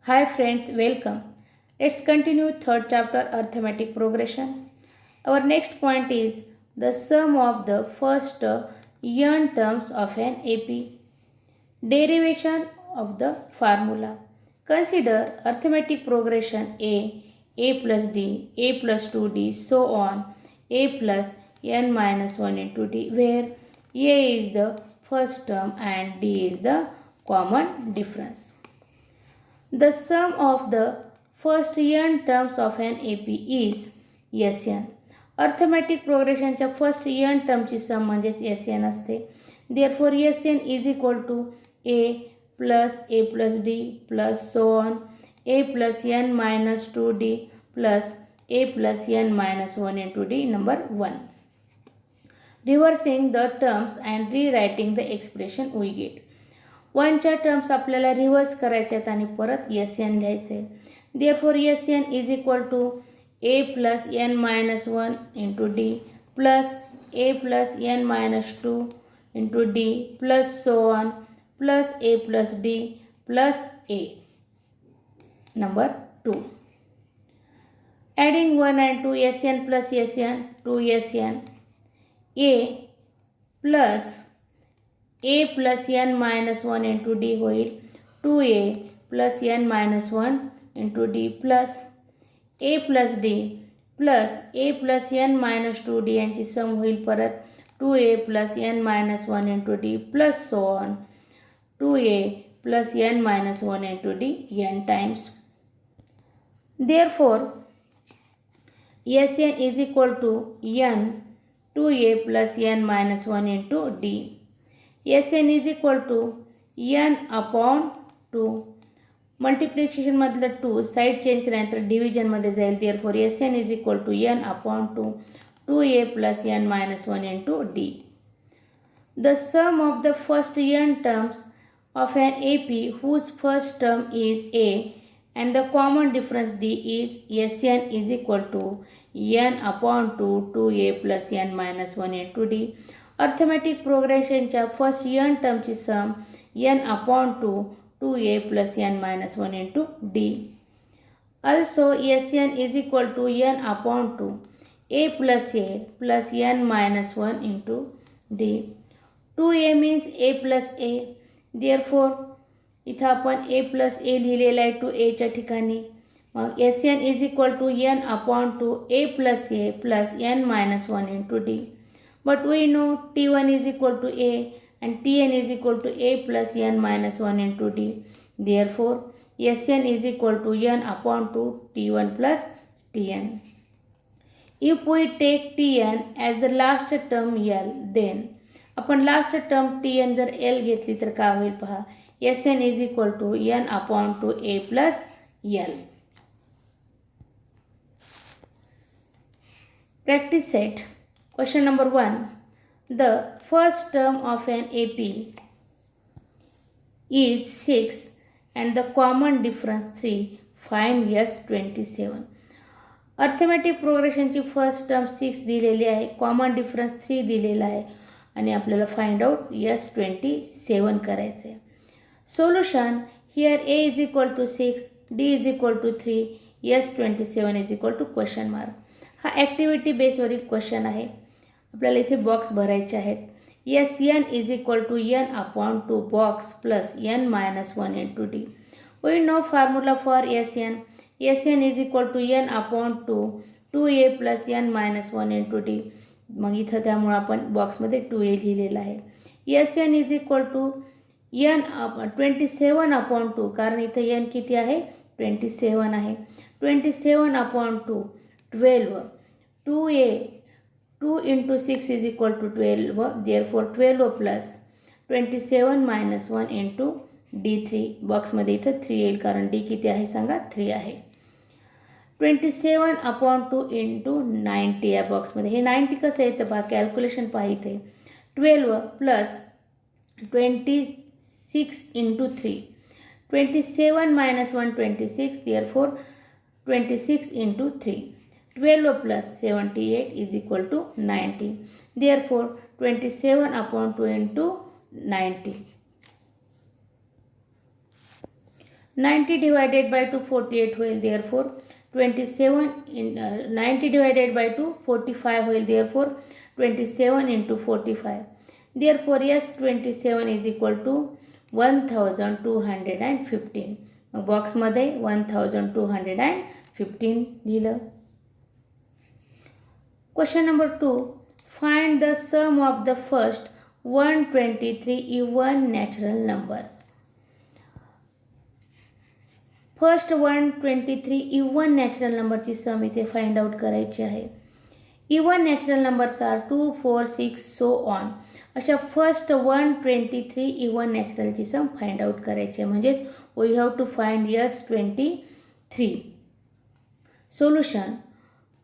Hi friends, welcome. Let's continue third chapter arithmetic progression. Our next point is the sum of the first n terms of an AP. Derivation of the formula. Consider arithmetic progression a plus d, a plus 2d, so on, a plus n minus 1 into d, where a is the first term and d is the common difference. The sum of the first n terms of an AP is Sn. Arithmetic प्रोग्रेशनच्या first n टर्मची sum म्हणजेच Sn असते. Therefore Sn is equal to a plus d plus so on a plus n minus 2d plus a plus n minus 1 into d number 1. Reversing the terms and rewriting the expression we get. 1च्या terms आपल्याला reverse करायचे आहेत आणि परत Sn लिहायचे आहे. Therefore Sn is equal to a plus n minus 1 into d plus a plus n minus 2 into d plus so on plus a plus d plus a. Number 2. Adding 1 and 2, Sn plus Sn, 2Sn, a plus a plus n minus 1 into d होईल 2a plus n minus 1 into d plus a plus d plus a plus n minus 2d यांची सम होईल परत 2a plus n minus 1 into d plus so on 2a plus n minus 1 into d n times. Therefore Sn is equal to n 2a plus n minus 1 into d. Sn is equal to n upon 2. Multiplication मधलं 2 side change केल्यानंतर डिव्हिजनमध्ये जाईल. Therefore Sn is equal to n upon 2 2a plus n minus 1 into d. The sum of the first n terms of an AP whose first term is a and the common difference d is Sn is equal to n upon 2 2a plus n minus 1 into d. Arithmetic प्रोग्रेशनच्या first n टर्मची sum n upon 2 2a plus n minus 1 into d. Also Sn is equal to n upon 2 a plus n minus 1 into d. 2a means a plus a. Therefore इथं आपण a plus a लिहिलेला आहे 2a च्या ठिकाणी. मग Sn is equal to n upon 2 a plus n minus 1 into d. But we know T1 is equal to a and Tn is equal to a plus n minus 1 into d. Therefore Sn is equal to n upon 2 T1 plus Tn. If we take Tn as the last term L, then आपण last term Tn जर L घेतली तर काय होईल पहा. Sn is equal to n upon 2 a plus L. Practice set. Question number 1. The first term of an AP is 6 and the common difference 3. Find S27. Arithmetic प्रोग्रेशनची first term 6 दिलेली आहे, common difference 3 दिलेला आहे आणि आपल्याला find out S27 करायचं आहे. Solution here a is equal to 6, d is equal to 3, S27 is equal to question mark. हा ॲक्टिव्हिटी बेसवरील क्वेश्चन आहे. आपल्याला इथे बॉक्स भरायचे आहेत. Sn is equal to n upon 2 box plus n minus 1 into d. We know formula for Sn. Sn is equal to n upon 2 2a plus n minus 1 into d. मग इथं त्यामुळे आपण बॉक्समध्ये 2a लिहिलेला आहे. Sn is equal to n 27 upon 2 कारण इथं n किती आहे 27 आहे. 27 upon 2 12 2a 2 into 6 is equal to 12. Therefore 12 plus 27 minus 1 into d3. बॉक्समध्ये इथं 3 येईल कारण d किती आहे सांगा 3 आहे. 27 upon 2 into 90 या बॉक्समध्ये. हे 90 कसं येतं पहा कॅल्क्युलेशन पहा इथे. 12 plus 26 into 3. 27 minus 1 26. Therefore 26 into 3. 12 plus 78 is equal to 90. Therefore 27 upon 2 into 90. 90 divided by 2 48 होईल, therefore 27 in 90 divided by 2 45 होईल, therefore 27 into 45. Therefore yes, 27 is equal to 1215. बॉक्समध्ये 1215 लिहिलं. Question number 2. Find the sum of the first 123 even natural numbers. First 123 even natural नंबरची sum इथे find out करायची आहे. Even natural numbers are 2 4 6 so on. अशा first 123 even नॅचरलची sum find out करायची आहे. म्हणजेच we have to find S23. Solution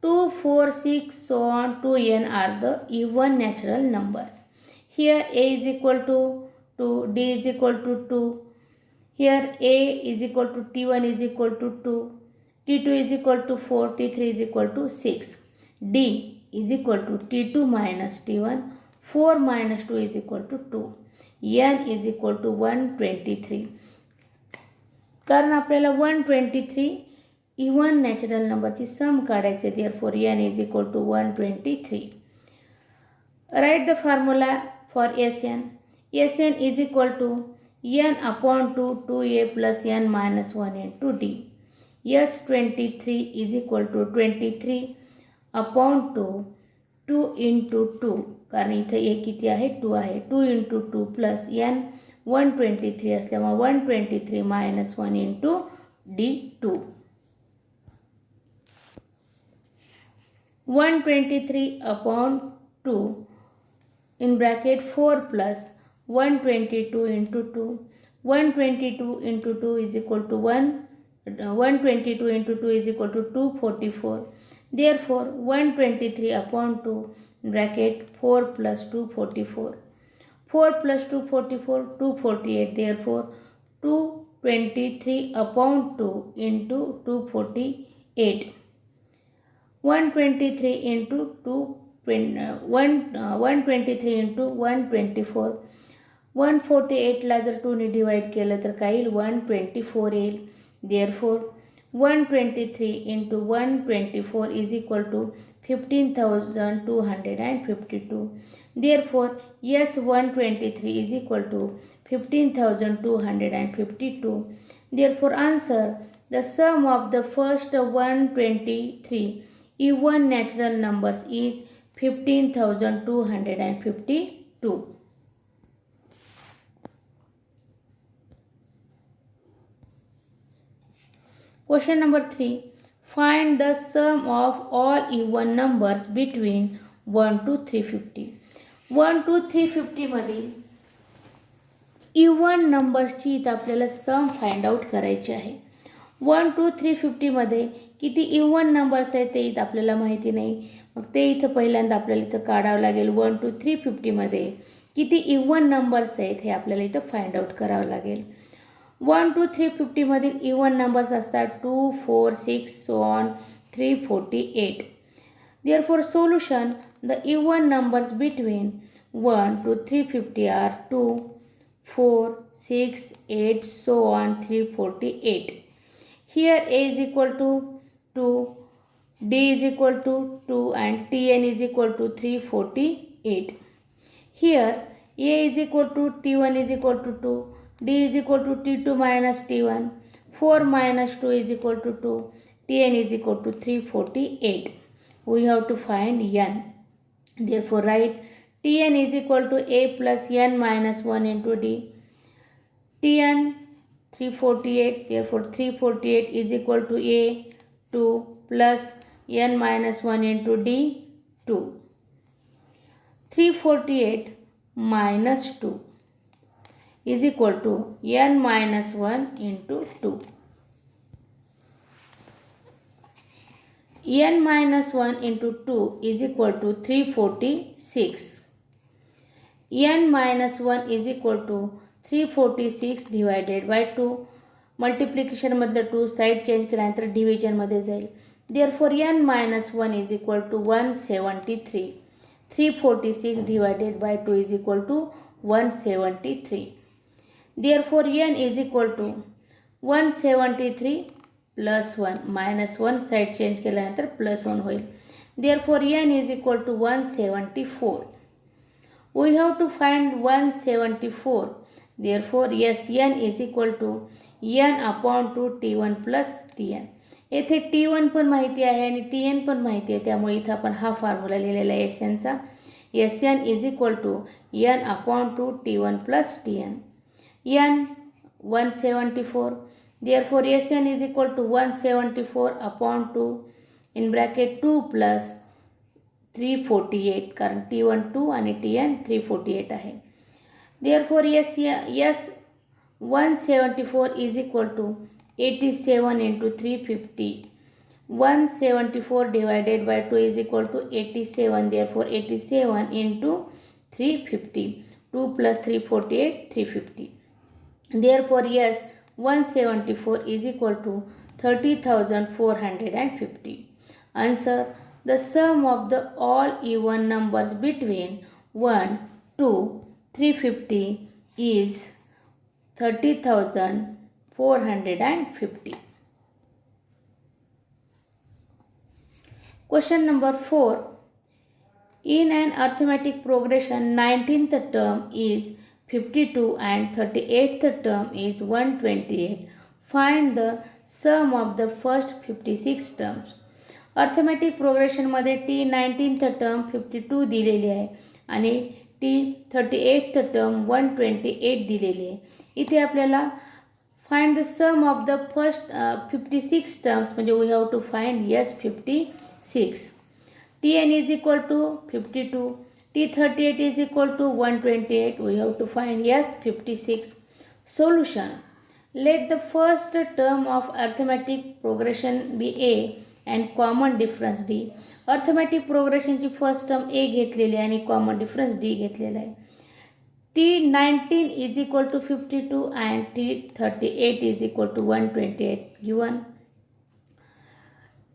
2 4 6 so on to n are the even natural numbers. Here a is equal to 2, d is equal to 2. Here a is equal to t1 is equal to 2, t2 is equal to 4, t3 is equal to 6. d is equal to t2 minus t1, 4 minus 2 is equal to 2. n is equal to 123. कारण आपल्याला 123 even natural नंबरची सम काढायचे, therefore n is equal to 123. Write the formula for Sn. Sn is equal to n upon 2 2a plus n minus 1 into d. S23 is equal to 23 upon 2 2 into 2, कारण इथे a किती आहे 2 आहे, 2 into 2 plus n 123 असल्यामुळे 123 minus 1 into d2. 123 upon 2 in bracket 4 plus 122 into 2. 122 into 2 is equal to 122 into 2 is equal to 244. Therefore 123 upon 2 bracket 4 plus 244. 4 plus 244 248. Therefore 223 upon 2 into 248. 123 into 123 into 124. 148 ला जर 2 ने divide केलं तर काय येईल 124 येईल. therefore 123 into 124 is equal to 15,252. therefore yes, 123 is equal to 15,252. therefore answer, the sum of the first 123 even natural numbers is 15,252. Question number 3. Find the sum of all even numbers between 1 to 350. 1 to 350 मधील even नंबर्सची इथं आपल्याला सम find out करायची आहे. 1 to 350 मध्ये किती even numbers आहेत ते इथं आपल्याला माहिती नाही. मग ते इथं पहिल्यांदा आपल्याला इथं काढावं लागेल. 1 to 350 मध्ये किती इवन नंबर्स आहेत हे आपल्याला इथं फाइंड आउट करावं लागेल. 1 to 350 मधील इवन नंबर्स असतात 2 4 6 so on 348. therefore solution, the even numbers between 1 to 350 are 2 4 6 8 so on 348. Here a is equal to 2, d is equal to 2 and tn is equal to 348. Here a is equal to t1 is equal to 2, d is equal to t2 minus t1, 4 minus 2 is equal to 2, tn is equal to 348. We have to find n. Therefore write tn is equal to a plus n minus 1 into d. tn 348, therefore 348 is equal to a 2 plus n minus 1 into d 2. 348 minus 2 is equal to n minus 1 into 2. n minus 1 into 2 is equal to 346. n minus 1 is equal to 346 divided by 2. Multiplication मधलं 2 side change केल्यानंतर division मध्ये जाईल. therefore n minus 1 is equal to 173. 346 divided by 2 is equal to 173. therefore n is equal to 173 plus 1 minus 1 side change केल्यानंतर plus 1 होईल. Therefore n is equal to 174. We have to find 174. Therefore yes n is equal to n upon to T1 plus Tn. येथे T1 पण माहिती आहे आणि Tn पण माहिती आहे, त्यामुळे इथं आपण हा फॉर्म्युला लिहिलेला आहे Snचा. Sn is equal to n upon to T1 plus Tn. n 174. Therefore Sn is equal to 174 upon 2 in bracket 2 plus 348, कारण T1 2 आणि Tn 348 आहे. Therefore yes 174 is equal to 87 into 350. 174 divided by 2 is equal to 87. Therefore 87 into 350. 2 plus 348, 350. Therefore yes 174 is equal to 30,450. Answer: the sum of the all even numbers between 1 to 350 is 30,450. Question number 4. In an arithmetic progression, 19th term is 52 and 38th term is 128. Find the sum of the first 56 terms. Arithmetic प्रोग्रेशनमध्ये T 19th term 52 दिलेली आहे आणि T 38th term 128 दिलेली आहे. इथे आपल्याला find the sum of the first 56 terms, म्हणजे we have to find S 56. Tn is equal to 52. T38 is equal to 128. We have to find yes 56. Solution: let the first term of arithmetic progression be a and common difference d. Arithmetic प्रोग्रेशनची first term a घेतलेली आहे आणि common difference d घेतलेला आहे. T19 is equal to 52 and T38 is equal to 128 given.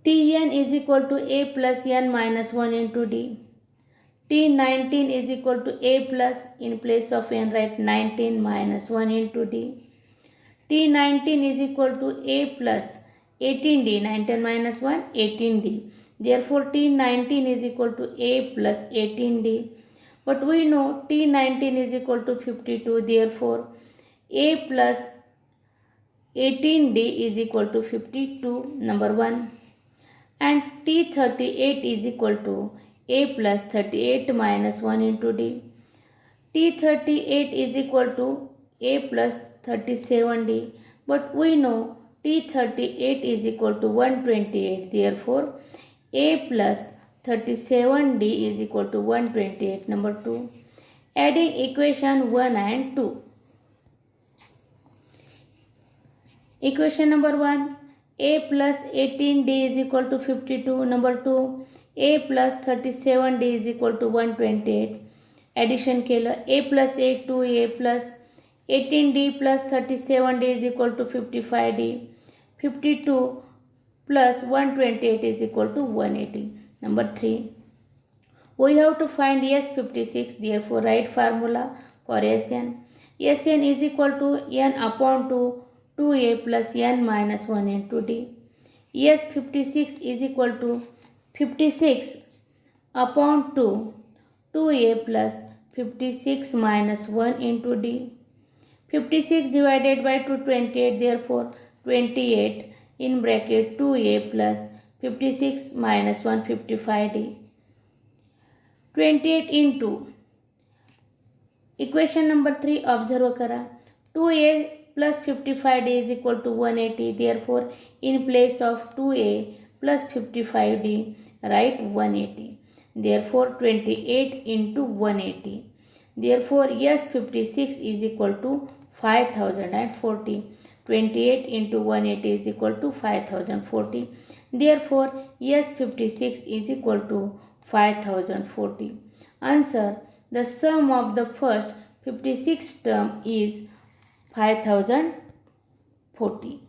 Tn is equal to a plus n minus 1 into d. T19 is equal to a plus, in place of n write 19 minus 1 into d. T19 is equal to a plus 18d, 19 minus 1, 18d. Therefore T19 is equal to a plus 18d. But we know T19 is equal to 52. Therefore a plus 18d is equal to 52, number 1. And T38 is equal to a plus 38 minus 1 into d. T38 is equal to a plus 37d. But we know T38 is equal to 128. Therefore a plus 37d is equal to 128, number 2. Adding equation 1 and 2. Equation number 1, a plus 18d is equal to 52. Number 2, a plus 37d is equal to 128. Addition केलं, a plus 8 2a plus 18d plus 37d is equal to 55d. 52 plus 128 is equal to 180. Number 3, we have to find yes 56. Therefore write formula for Sn. Sn is equal to n upon 2a plus n minus 1 into d. Yes 56 is equal to 56 upon 2a plus 56 minus 1 into d. 56 divided by 228, therefore 28 in bracket 2a plus 56 minus 1 55d. 28 into equation number 3 observe करा. 2a plus 55d is equal to 180. Therefore in place of 2a plus 55d write 180. Therefore 28 into 180. Therefore yes 56 is equal to 5040. 28 into 180 is equal to 5040. Therefore yes 56 is equal to 5040. Answer: the sum of the first 56 term is 5040.